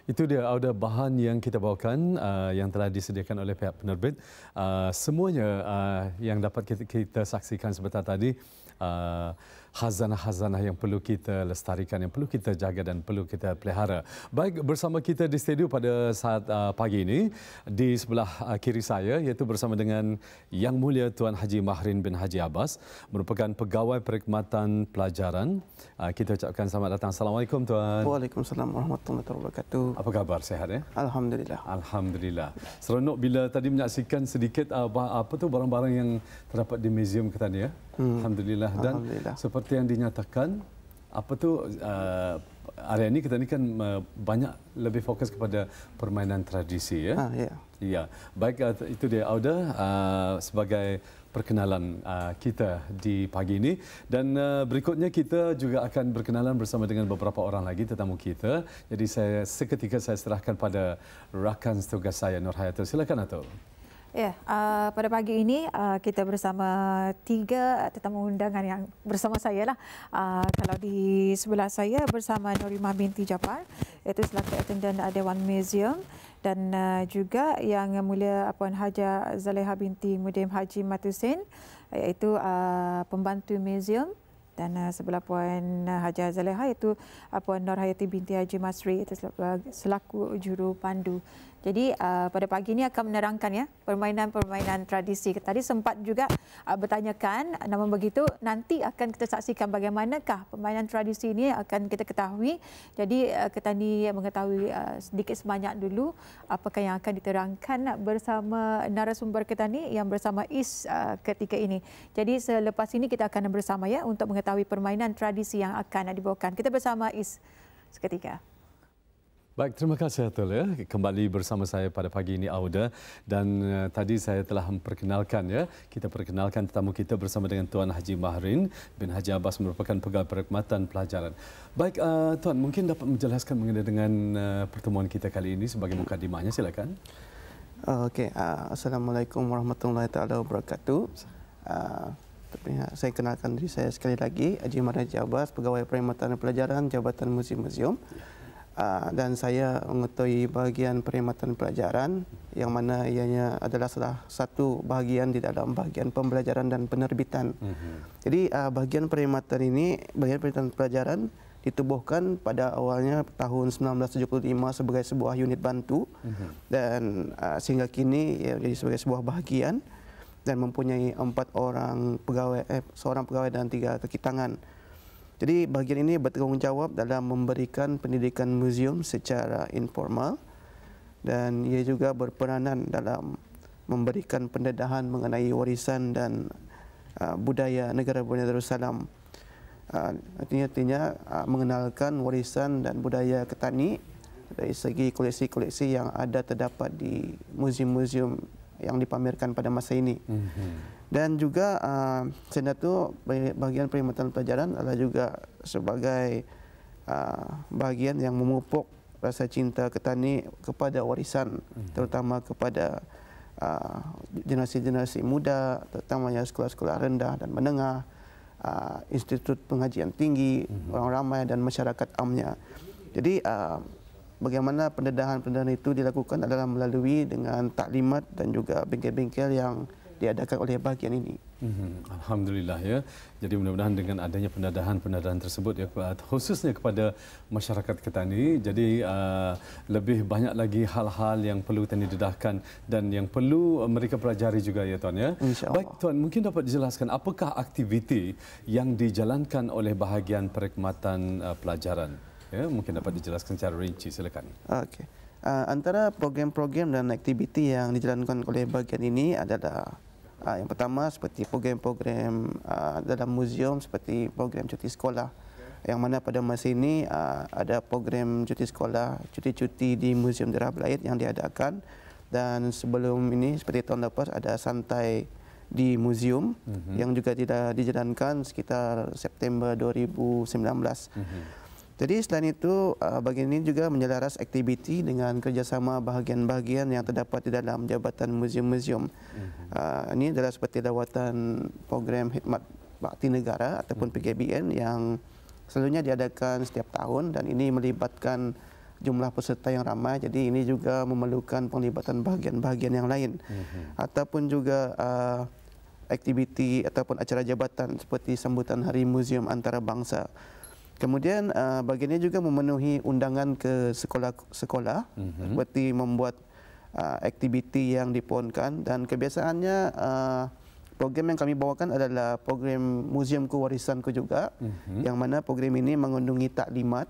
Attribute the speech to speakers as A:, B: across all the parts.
A: Itu dia ada bahan yang kita bawakan yang telah disediakan oleh pihak penerbit. Semuanya yang dapat kita saksikan sebentar tadi khazanah-khazanah yang perlu kita lestarikan, yang perlu kita jaga dan perlu kita pelihara. Baik, bersama kita di studio pada saat pagi ini di sebelah kiri saya iaitu bersama dengan Yang Mulia Tuan Haji Mahrin bin Haji Abbas, merupakan Pegawai Perkhidmatan Pelajaran. Kita ucapkan selamat datang. Assalamualaikum Tuan.
B: Waalaikumsalam warahmatullahi wabarakatuh.
A: Apa khabar? Sehat ya?
B: Alhamdulillah.
A: Alhamdulillah. Seronok bila tadi menyaksikan sedikit apa tu barang-barang yang terdapat di muzium kita ni ya. Alhamdulillah. Dan seperti yang dinyatakan apa tu area ini kita ni kan banyak lebih fokus kepada permainan tradisi ya.
B: Ya.
A: Ya. Baik, itu dia Auda sebagai perkenalan kita di pagi ini, dan berikutnya kita juga akan berkenalan bersama dengan beberapa orang lagi tetamu kita. Jadi seketika saya serahkan pada rakan tugas saya Nur Hayatul. Silakan Atul.
C: Ya, pada pagi ini kita bersama 3 tetamu undangan yang bersama saya lah. Kalau di sebelah saya bersama Norimah binti Jafar, iaitu selaku attendant Dewan Museum, dan juga Yang Mulia Puan Haja Zaleha binti Mudim Haji Matusin, iaitu pembantu museum, dan sebelah Puan Haja Zaleha iaitu Puan Nur Hayati binti Haji Masri, iaitu selaku juru pandu. Jadi pada pagi ini akan menerangkan ya permainan-permainan tradisi. Tadi sempat juga bertanyakan, namun begitu nanti akan kita saksikan bagaimanakah permainan tradisi ini akan kita ketahui. Jadi kita ni mengetahui sedikit sebanyak dulu apakah yang akan diterangkan bersama narasumber kita ni yang bersama Is ketika ini. Jadi selepas ini kita akan bersama ya untuk mengetahui permainan tradisi yang akan dibawakan. Kita bersama Is seketika.
A: Baik, terima kasih Atul ya. Kembali bersama saya pada pagi ini Auda, dan tadi saya telah memperkenalkan ya. Kita perkenalkan tetamu kita bersama dengan Tuan Haji Mahrin bin Haji Abbas, merupakan Pegawai Perkhidmatan Pelajaran. Baik, Tuan mungkin dapat menjelaskan mengenai dengan pertemuan kita kali ini sebagai mukadimahnya, silakan.
B: Okey, Assalamualaikum warahmatullahi taala wabarakatuh. Saya kenalkan diri saya sekali lagi, Haji Mahrin Haji Abbas, Pegawai Perkhidmatan Pelajaran Jabatan Museum-Museum. Dan saya mengetahui bahagian perkhidmatan pelajaran yang mana ianya adalah salah satu bahagian di dalam bahagian pembelajaran dan penerbitan. Jadi bahagian perkhidmatan ini, bahagian perkhidmatan pelajaran ditubuhkan pada awalnya tahun 1975 sebagai sebuah unit bantu, dan sehingga kini ia menjadi sebagai sebuah bahagian dan mempunyai 4 orang pegawai, seorang pegawai dan 3 kaki tangan. Jadi bahagian ini bertanggungjawab dalam memberikan pendidikan museum secara informal, dan ia juga berperanan dalam memberikan pendedahan mengenai warisan dan budaya negara Brunei Darussalam. Artinya mengenalkan warisan dan budaya Ketani dari segi koleksi-koleksi yang ada terdapat di museum-museum yang dipamerkan pada masa ini. Dan juga Senatu bahagian perkhidmatan pelajaran adalah juga sebagai bahagian yang memupuk rasa cinta Ketani kepada warisan, terutama kepada generasi-generasi muda, terutamanya sekolah-sekolah rendah dan menengah, institut pengajian tinggi, orang ramai dan masyarakat amnya. Jadi bagaimana pendedahan-pendedahan itu dilakukan adalah melalui dengan taklimat dan juga bengkel-bengkel yang diadakan oleh bahagian ini.
A: Alhamdulillah ya. Jadi mudah-mudahan dengan adanya pendedahan tersebut ya, khususnya kepada masyarakat Ketani, jadi lebih banyak lagi hal-hal yang perlu kita dedahkan dan yang perlu mereka pelajari juga ya Tuan ya. Baik Tuan, mungkin dapat dijelaskan apakah aktiviti yang dijalankan oleh bahagian perkhidmatan pelajaran? Ya, mungkin dapat dijelaskan secara rinci, silakan.
B: Okey. Antara program-program dan aktiviti yang dijalankan oleh bahagian ini adalah yang pertama seperti program-program dalam museum, seperti program cuti sekolah, yang mana pada masa ini ada program cuti sekolah, cuti-cuti di Museum Darah Belaid yang diadakan, dan sebelum ini seperti tahun lepas ada santai di museum yang juga tidak dijalankan sekitar September 2019. Jadi selain itu, bahagian ini juga menyelaras aktiviti dengan kerjasama bahagian-bahagian yang terdapat di dalam Jabatan Museum-Museum. Ini adalah seperti lawatan program khidmat bakti negara ataupun PKBN yang selalunya diadakan setiap tahun, dan ini melibatkan jumlah peserta yang ramai, jadi ini juga memerlukan penglibatan bahagian-bahagian yang lain. Ataupun juga aktiviti ataupun acara jabatan seperti sambutan Hari Muzium Antarabangsa. Kemudian bahagiannya juga memenuhi undangan ke sekolah-sekolah seperti membuat aktiviti yang dipohonkan, dan kebiasaannya program yang kami bawakan adalah program Muziumku Warisanku juga, yang mana program ini mengandungi taklimat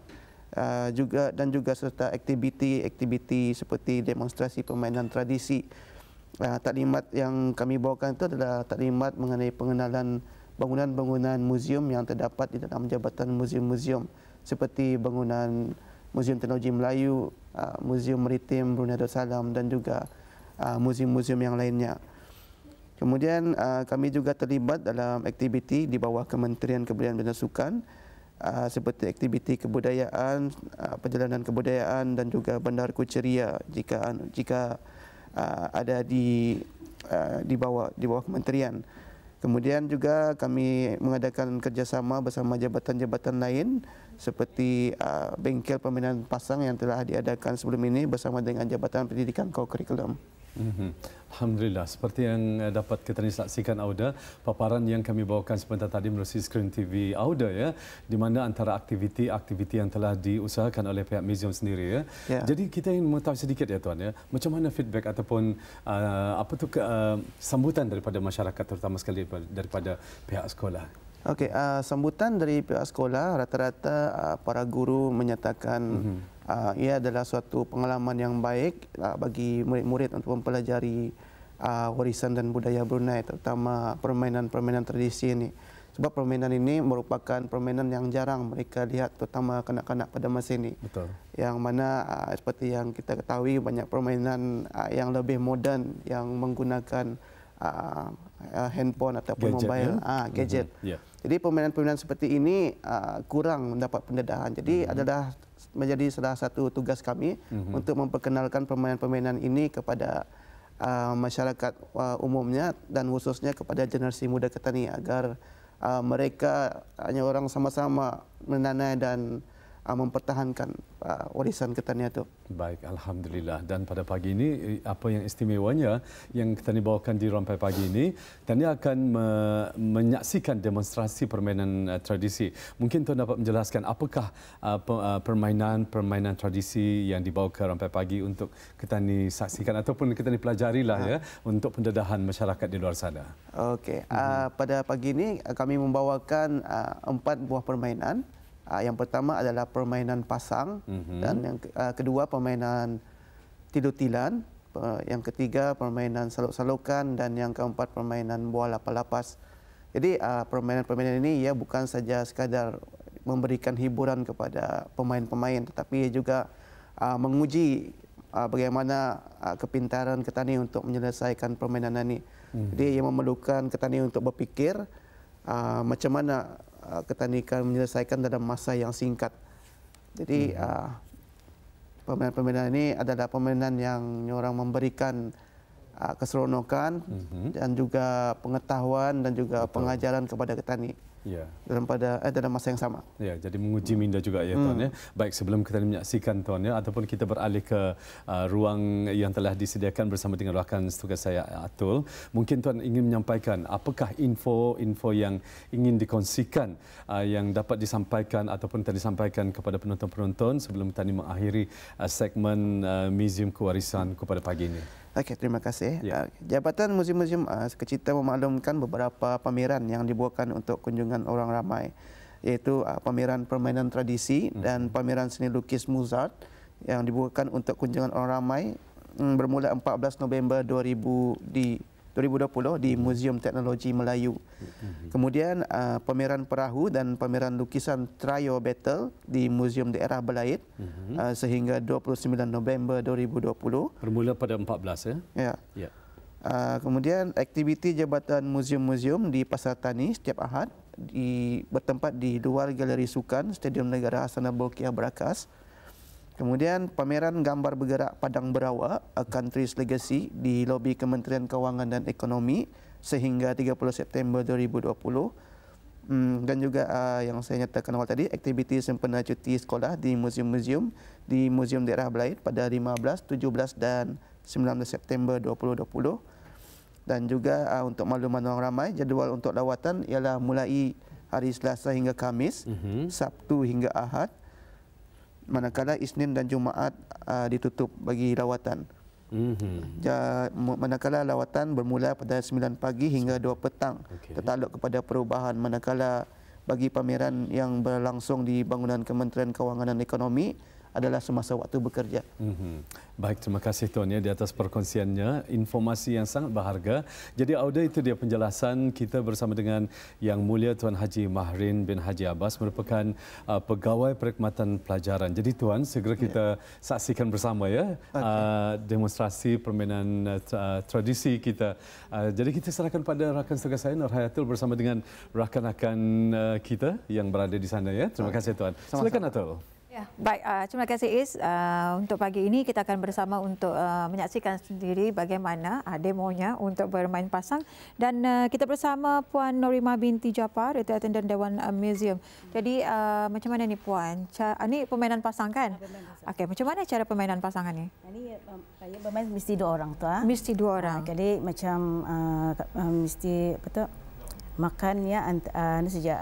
B: juga serta aktiviti seperti demonstrasi permainan tradisi. Taklimat yang kami bawakan itu adalah taklimat mengenai pengenalan bangunan-bangunan muzium yang terdapat di dalam Jabatan Muzium-Muzium, seperti bangunan Muzium Teknologi Melayu, Muzium Maritim Brunei Darussalam, dan juga muzium-muzium yang lainnya. Kemudian kami juga terlibat dalam aktiviti di bawah Kementerian Kebudayaan dan Sukan, seperti aktiviti kebudayaan, perjalanan kebudayaan, dan juga bandar kuceria jika ada di bawah kementerian. Kemudian juga kami mengadakan kerjasama bersama jabatan-jabatan lain seperti bengkel permainan pasang yang telah diadakan sebelum ini bersama dengan Jabatan Pendidikan Kurikulum.
A: Alhamdulillah, seperti yang dapat kita saksikan Auda, paparan yang kami bawakan sebentar tadi melalui skrin TV Auda, ya, di mana antara aktiviti-aktiviti yang telah diusahakan oleh pihak muzium sendiri, ya. Jadi kita ingin mengetahui sedikit, ya Tuan, ya, macam mana feedback ataupun sambutan daripada masyarakat, terutama sekali daripada pihak sekolah.
B: Okey, sambutan dari pihak sekolah rata-rata para guru menyatakan ia adalah suatu pengalaman yang baik bagi murid-murid untuk mempelajari warisan dan budaya Brunei, terutama permainan-permainan tradisi ini. Sebab permainan ini merupakan permainan yang jarang mereka lihat, terutama kanak-kanak pada masa ini.
A: Betul.
B: Yang mana seperti yang kita ketahui, banyak permainan yang lebih moden yang menggunakan handphone ataupun
A: gadget,
B: mobile, gadget. Jadi permainan-permainan seperti ini kurang mendapat pendedahan. Jadi adalah menjadi salah satu tugas kami untuk memperkenalkan permainan-permainan ini kepada masyarakat umumnya dan khususnya kepada generasi muda Ketani agar mereka hanya orang sama-sama menanai dan mempertahankan warisan Ketani itu.
A: Baik, Alhamdulillah. Dan pada pagi ini, apa yang istimewanya yang Ketani bawakan di Rampai Pagi ini, Ketani akan menyaksikan demonstrasi permainan tradisi. Mungkin Tuan dapat menjelaskan apakah permainan tradisi yang dibawa ke Rampai Pagi untuk Ketani saksikan ataupun Ketani pelajarilah, ya, untuk pendedahan masyarakat di luar sana.
B: Okey, pada pagi ini kami membawakan 4 buah permainan. Yang pertama adalah permainan pasang, dan yang kedua permainan tidur-tilan, yang ketiga permainan saluk-salukan, dan yang keempat permainan bola lapas. Jadi permainan-permainan ini ia bukan saja sekadar memberikan hiburan kepada pemain-pemain, tetapi ia juga menguji bagaimana kepintaran Ketani untuk menyelesaikan permainan ini. Jadi ia memerlukan Ketani untuk berfikir macam mana Ketani akan menyelesaikan dalam masa yang singkat. Jadi permainan-permainan ini adalah permainan yang orang memberikan keseronokan dan juga pengetahuan dan juga pengajaran kepada Ketani.
A: Ya.
B: Dalam masa yang sama.
A: Ya, jadi menguji minda juga, ya Tuan, ya. Baik, sebelum kita menyaksikan Tuan, ya, ataupun kita beralih ke ruang yang telah disediakan bersama dengan rakan tugas saya Atul, mungkin Tuan ingin menyampaikan apakah info-info yang ingin dikongsikan yang dapat disampaikan ataupun tadi disampaikan kepada penonton-penonton sebelum tadi mengakhiri segmen Muziumku Warisanku pada pagi ini.
B: Okey, terima kasih. Ya. Jabatan Muzium-Muzium sekecita memaklumkan beberapa pameran yang dibuatkan untuk kunjungan orang ramai, iaitu pameran permainan tradisi dan pameran seni lukis Mozart yang dibuatkan untuk kunjungan orang ramai bermula 14 November 2020 di Muzium Teknologi Melayu. Kemudian pameran perahu dan pameran lukisan Trio Battle di Muzium Daerah Belait sehingga 29 November 2020.
A: Bermula pada 14, ya?
B: Ya. Kemudian aktiviti Jabatan Muzium-Muzium di Pasar Tani setiap Ahad bertempat di luar Galeri Sukan Stadium Negara Hassanah Bolkiah Berakas. Kemudian pameran gambar bergerak Padang Berawa, A Country's Legacy di lobi Kementerian Kewangan dan Ekonomi sehingga 30 September 2020. Dan juga yang saya nyatakan awal tadi, aktiviti sempena cuti sekolah di muzium-muzium di Muzium Daerah Belait pada 15, 17 dan 19 September 2020. Dan juga untuk makluman orang ramai, jadual untuk lawatan ialah mulai hari Selasa hingga Khamis, Sabtu hingga Ahad, manakala Isnin dan Jumaat ditutup bagi lawatan. Manakala lawatan bermula pada 9 pagi hingga 2 petang, tertakluk kepada perubahan manakala bagi pameran yang berlangsung di bangunan Kementerian Kewangan dan Ekonomi adalah semasa waktu bekerja.
A: Baik, terima kasih Tuan ya di atas perkongsiannya, informasi yang sangat berharga. Jadi Auda, itu dia penjelasan kita bersama dengan Yang Mulia Tuan Haji Mahrin bin Haji Abbas, merupakan pegawai perkhidmatan pelajaran. Jadi Tuan, segera kita saksikan bersama ya demonstrasi permainan tradisi kita. Jadi kita serahkan pada rakan setengah saya Nur Hayatul bersama dengan rakan-rakan kita yang berada di sana ya. Terima kasih Tuan. Silakan Atul.
C: Ya, baik, terima kasih Is. Untuk pagi ini kita akan bersama untuk menyaksikan sendiri bagaimana demonya untuk bermain pasang, dan kita bersama Puan Norimah binti Japar, itu attendant Dewan Museum. Jadi macam mana ni Puan? Ini permainan pasang kan? Okey, macam mana cara permainan pasangan ni?
D: Ini saya bermain mesti 2 orang tu.
C: Mesti 2 orang.
D: Jadi macam mesti apa tu? Makannya saja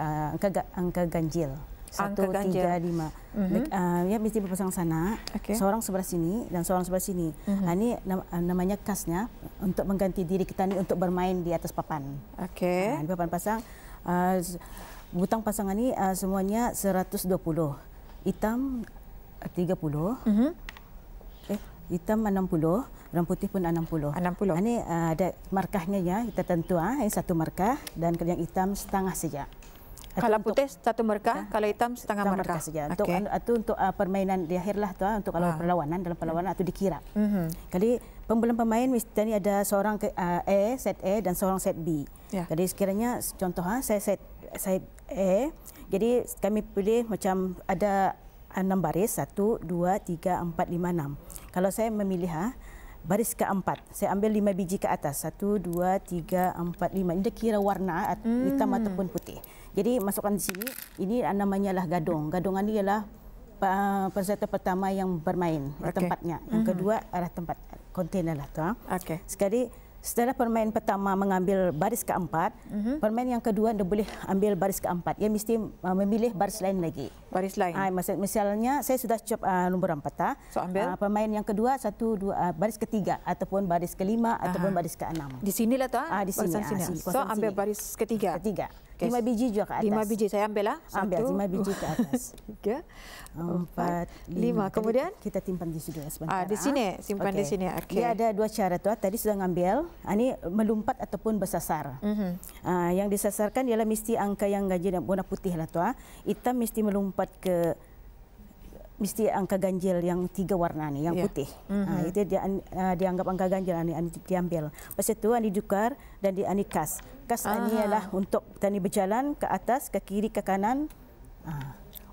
D: angka ganjil. 1, 3, 5. Ya mesti berpasang sana. Seorang sebelah sini dan seorang sebelah sini. Ini namanya kasnya untuk mengganti diri kita ni untuk bermain di atas papan.
C: Okey.
D: Di papan pasang. Butang pasangan ni semuanya 120. Hitam 30. Hitam 60, orang putih pun 60. Ini ada markahnya ya, kita tentu ini 1 markah dan yang hitam setengah saja.
C: Kalau putih 1 markah, kalau hitam setengah markah
D: saja. Untuk permainan di akhir lah tu, untuk kalau perlawanan dalam perlawanan atau dikira. Kali pembulan pemain mesti ni ada seorang set A dan seorang set B. Jadi sekiranya contoh saya set A, jadi kami pilih macam ada 6 baris, 1, 2, 3, 4, 5, 6. Kalau saya memilih baris keempat, saya ambil 5 biji ke atas. 1, 2, 3, 4, 5. Ini kira warna hitam ataupun putih. Jadi masukkan di sini, ini namanya lah gadong. Gadongan ini ialah peserta pertama yang bermain tempatnya. Yang kedua adalah tempat kontainer lah tu. Sekali setelah permain pertama mengambil baris keempat, permain yang kedua dia boleh ambil baris keempat. Dia mesti memilih baris lain lagi.
C: Baris lain.
D: Misalnya saya sudah cop nombor 4.
C: So ambil.
D: Permain yang kedua 1, 2 baris ketiga ataupun baris kelima ataupun baris ke-6.
C: Di sinilah tu
D: di sini.
C: So ambil baris ketiga.
D: 5 biji juga ke atas.
C: 5 biji saya ambil lah.
D: Ambil 5 biji ke atas.
C: 3, 4, 5. Kemudian
D: kita timpan di sini sebentar.
C: Di sini, simpan di sini.
D: Dia ada 2 cara tu. Tadi sudah ngambil. Ini melompat ataupun bersasar. Yang disasarkan ialah mesti angka yang ganjil dan warna putih lah tu. Hitam mesti melompat ke mesti angka ganjil yang 3 warna ni, yang putih. Itu dianggap angka ganjil ni diambil. Lepas itu didukar dan dianikas. Kas ini ialah untuk tani berjalan ke atas, ke kiri, ke kanan.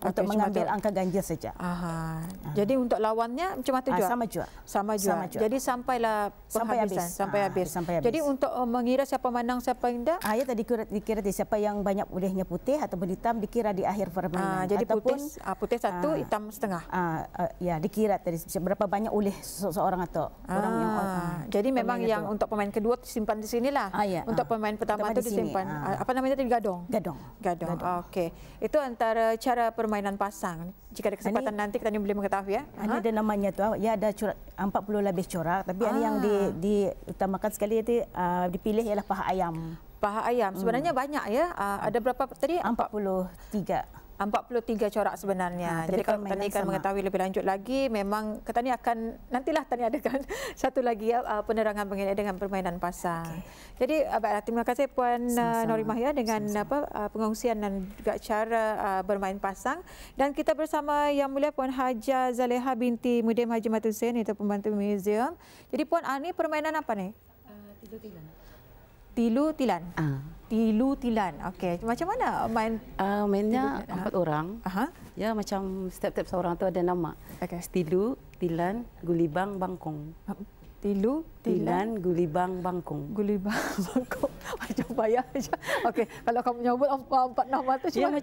D: Untuk mengambil angka ganjil saja.
C: Jadi untuk lawannya macam mana juga? Sama juga. Jadi sampailah penghabisan, sampai habis. Jadi untuk mengira siapa menang, siapa yang tidak?
D: Ya tadi dikira siapa yang banyak ulihnya putih ataupun hitam dikira di akhir permainan.
C: Jadi putih 1, hitam setengah.
D: Ya dikira tadi berapa banyak ulih seseorang atau orang yang.
C: Jadi memang yang untuk pemain kedua disimpan di sinilah. Untuk pemain pertama itu disimpan. Apa namanya tadi, gadong? Gadong. Okey. Itu antara cara permainan pasang. Jika ada kesempatan nanti kita boleh mengetahui ya.
D: Ini ada namanya tu. Ya ada corak 40 lebih corak, tapi ini yang diutamakan sekali itu dipilih ialah paha ayam.
C: Paha ayam. Sebenarnya banyak ya. Ada berapa tadi? 43 corak sebenarnya. Jadi kalau Tani akan mengetahui lebih lanjut lagi, memang Tani akan nantilah Tani adakan satu lagi ya penerangan mengenai dengan permainan pasang. Jadi terima kasih Puan Norimah ya dengan pengongsian dan juga cara bermain pasang. Dan kita bersama Yang Mulia Puan Hajah Zaleha binti Mudim Haji Matusin, itu pembantu museum. Jadi Puan, ini permainan apa ni? Tilu tilan. Tilu tilan. Okey. Macam mana main?
E: Mainnya 4 orang. Ya, macam setiap seorang tu ada nama. Tilu, tilan, gulibang, bangkong.
C: Tilu,
E: tilan, gulibang, bangkong.
C: Gulibang, bangkong. Macam bayar aja. Okey, kalau kamu nyebut empat nama tu
E: macam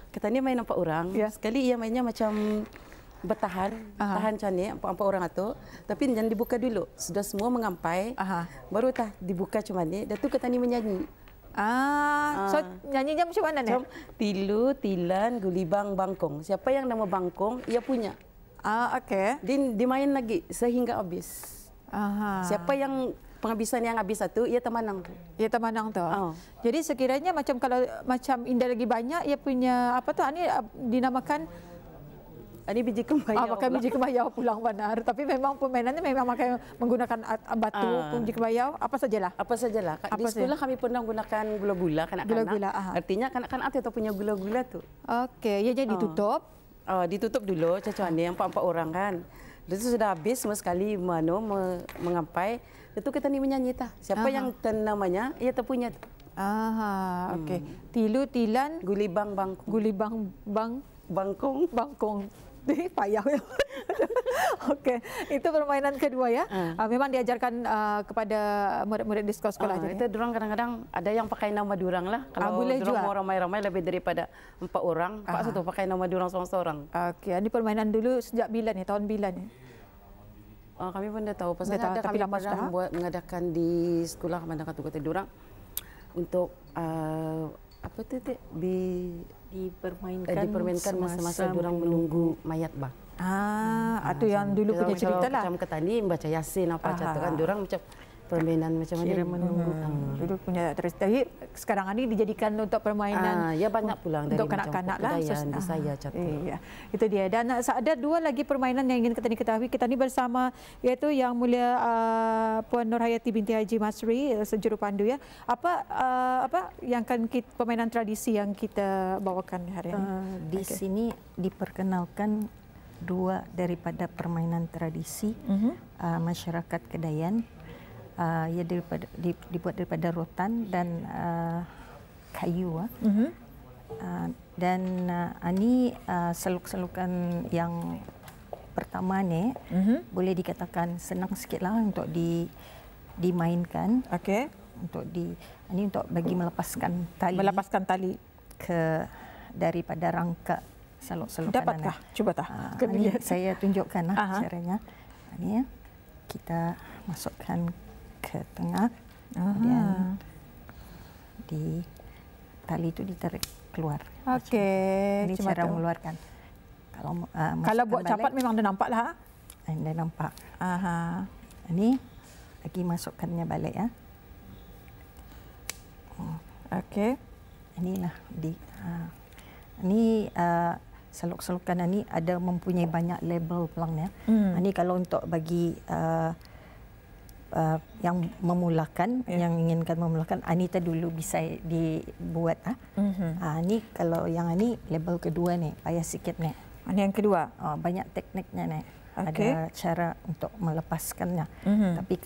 E: kita ni main 4 orang. Sekali ia mainnya macam bertahan, tahan macam ni, 4 orang itu. Tapi jangan dibuka dulu. Sudah semua mengampai, baru dibuka macam ni. Dan tu kita ni menyanyi.
C: So nyanyinya macam mana ni?
E: Macam tilu, tilan, gulibang, bangkong. Siapa yang nama bangkong, ia punya.
C: Okey.
E: Dimain lagi sehingga habis. Siapa yang penghabisan yang habis satu, ia termenang.
C: Ia termenang tu. Jadi sekiranya macam kalau macam Indah lagi banyak, ia punya apa tu? Ini dinamakan
E: ini biji kemayau.
C: Pakai biji kemayau pulang benar. Tapi memang permainannya memang pakai menggunakan batu, biji kemayau, apa sajalah.
E: Apa sajalah. Di sekolah kami pernah menggunakan gula-gula kanak-kanak.
C: Gula-gula.
E: Artinya kanak-kanak itu punya gula-gula tu.
C: Okey, ia jadi ditutup.
E: Ditutup dulu cacuan ni 4 orang kan. Itu sudah habis semua sekali mengampai. Itu kita ni menyanyi Siapa yang namanya ia terpunya.
C: Okey. Tilu, tilan,
E: gulibang, bangkong.
C: Gulibang,
E: bangkong.
C: Bangkong. Payah. Okey, itu permainan kedua ya. Memang diajarkan kepada murid-murid di sekolah-sekolah.
E: Itu dorang kadang-kadang ada yang pakai nama dorang lah. Kalau dorang mau ramai-ramai lebih daripada 4 orang, Pak satu pakai nama dorang seorang-seorang.
C: Okey, ini permainan dulu sejak bila ni? Tahun bila ni?
E: Kami pun dah tahu. Pasalnya ada kami pernah mengadakan di sekolah Bandar Kata dorang untuk apa tu dipermainkan masa-masa dorang menunggu mayat bang.
C: Itu yang dulu punya cerita lah.
E: Macam ketani membaca Yasin apa macam tu kan. Dorang macam permainan macam mana menunggu.
C: Dulu punya tapi sekarang ini dijadikan untuk permainan.
E: Ya banyak pulang dari
C: untuk kanak-kanak lah.
E: Di saya catat.
C: Iya. Itu dia. Dan ada 2 lagi permainan yang ingin kita ketahui. Kita ni bersama iaitu Yang Mulia Puan Nurhayati binti Haji Masri Jurupandu ya. Apa yang akan permainan tradisi yang kita bawakan hari ini?
F: Di sini diperkenalkan 2 daripada permainan tradisi masyarakat Kedayan. Ia dibuat daripada rotan dan kayu. Dan ini seluk-selukan yang pertama ni boleh dikatakan senang sikitlah untuk dimainkan.
C: Okey.
F: Ini untuk bagi melepaskan tali daripada rangka seluk-selukan.
C: Dapatkah? Cuba
F: ini saya tunjukkan caranya. Ini kita masukkan ke tengah, kemudian di tali itu ditarik keluar.
C: Okey,
F: ini cara mengeluarkan.
C: Kalau buat capat memang dah nampak lah.
F: Dah nampak. Ini lagi masukkannya balik ya.
C: Okey.
F: Inilah ini seluk-selukan ini ada mempunyai banyak label pelangnya. Ini kalau untuk bagi yang memulakan, yang inginkan memulakan, Anita dulu bisa dibuat. Ini kalau yang ini label kedua ni, payah sikit ni.
C: Ini yang kedua.
F: Banyak tekniknya ni. Ada cara untuk melepaskannya. Tapi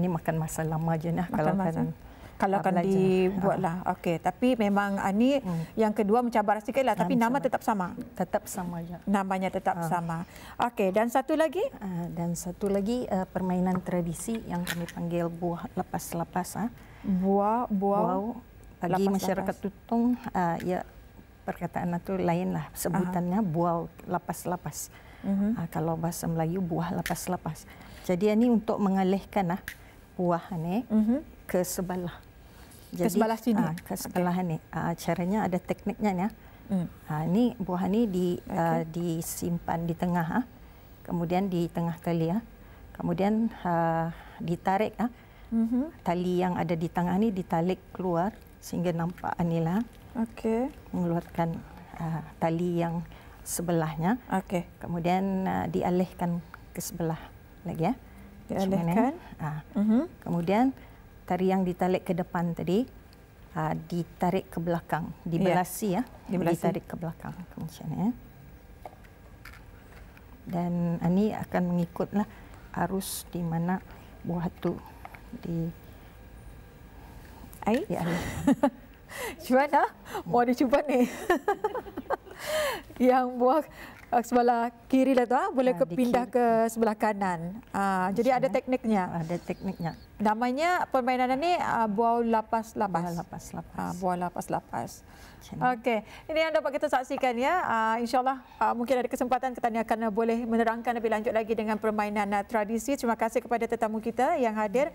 F: ini makan masa lama je nah
C: kalau akan dibuatlah. Okey, tapi memang ini yang kedua mencabar sikitlah, tapi nama tetap sama.
F: Tetap sama je.
C: Namanya tetap sama. Okey, dan satu lagi?
F: Permainan tradisi yang kami panggil buah lepas-lepas.
C: Buah
F: bagi masyarakat Tutong, ya perkataan itu lainlah sebutannya buah lepas-lepas. Kalau bahasa Melayu buah lepas-lepas. Jadi ini untuk mengalihkan buah ni ke sebelah.
C: Jadi, ke sebelah sini.
F: Ke sebelah ni. Caranya ada tekniknya ni. Ini buah ni disimpan di tengah. Kemudian di tengah tali. Kemudian ditarik. Tali yang ada di tengah ni ditarik keluar sehingga nampak inilah.
C: Okey.
F: Mengeluarkan tali yang sebelahnya.
C: Okey.
F: Kemudian dialihkan ke sebelah lagi ya.
C: Dialihkan.
F: Kemudian tali yang ditarik ke depan tadi ditarik ke belakang, dibelasi ya. Ditarik ke belakang macam ni. Dan ini akan mengikutlah arus di mana buah tu
C: Cuba mau dicuba ni. Yang buah sebelah kiri lah tu, boleh pindah ke sebelah kanan. Jadi ada tekniknya.
F: Ada tekniknya.
C: Namanya permainan ini buah lapas-lapas. Buah lapas-lapas. Okey, ini yang dapat kita saksikan ya. InsyaAllah mungkin ada kesempatan kita akan boleh menerangkan lebih lanjut lagi dengan permainan tradisi. Terima kasih kepada tetamu kita yang hadir.